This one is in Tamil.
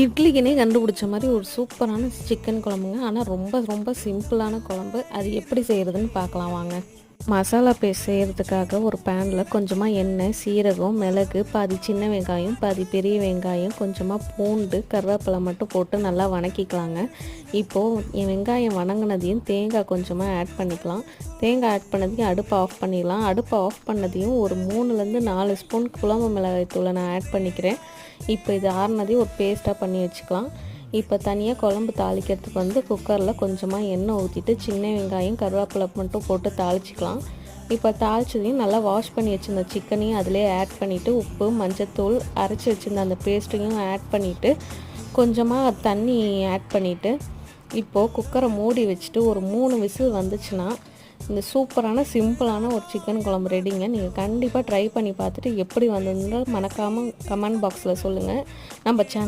இட்லிக்குன்னே கண்டுபிடிச்ச மாதிரி ஒரு சூப்பரான சிக்கன் குழம்புங்க. ஆனால் ரொம்ப ரொம்ப சிம்பிளான குழம்பு. அது எப்படி செய்கிறதுன்னு பார்க்கலாம் வாங்க. மசாலா பேஸ்ட் செய்கிறதுக்காக ஒரு பேனில் கொஞ்சமாக எண்ணெய், சீரகம், மிளகு, பாதி சின்ன வெங்காயம், பாதி பெரிய வெங்காயம், கொஞ்சமாக பூண்டு, கருவேப்பிலை மட்டும் போட்டு நல்லா வணக்கிக்கலாங்க. இப்போது வெங்காயம் வணங்கினதையும் தேங்காய் கொஞ்சமாக ஆட் பண்ணிக்கலாம். தேங்காய் ஆட் பண்ணதையும் அடுப்பை ஆஃப் பண்ணிடலாம். அடுப்பை ஆஃப் பண்ணதையும் ஒரு 3லேருந்து 4 ஸ்பூன் குழம்பு மிளகாய் தூளை நான் ஆட் பண்ணிக்கிறேன். இப்போ இது ஆறுனதையும் ஒரு பேஸ்ட்டாக பண்ணி வச்சுக்கலாம். இப்போ தனியாக குழம்பு தாளிக்கிறதுக்கு குக்கரில் கொஞ்சமாக எண்ணெய் ஊற்றிட்டு சின்ன வெங்காயம், கருவேப்பிலை மட்டும் போட்டு தாளிச்சிக்கலாம். இப்போ தாளிச்சதையும் நல்லா வாஷ் பண்ணி வச்சுருந்த சிக்கனையும் அதிலே ஆட் பண்ணிவிட்டு உப்பு, மஞ்சத்தூள், அரைச்சி வச்சுருந்த அந்த பேஸ்ட்டையும் ஆட் பண்ணிவிட்டு கொஞ்சமாக தண்ணி ஆட் பண்ணிவிட்டு இப்போது குக்கரை மூடி வச்சுட்டு ஒரு 3 விசில் வந்துச்சுன்னா இந்த சூப்பரான சிம்பிளான ஒரு சிக்கன் குழம்பு ரெடிங்க. நீங்கள் கண்டிப்பாக ட்ரை பண்ணி பார்த்துட்டு எப்படி வந்ததுன்னு மறக்காமல் கமெண்ட் பாக்ஸில் சொல்லுங்கள். நம்ம சேனல்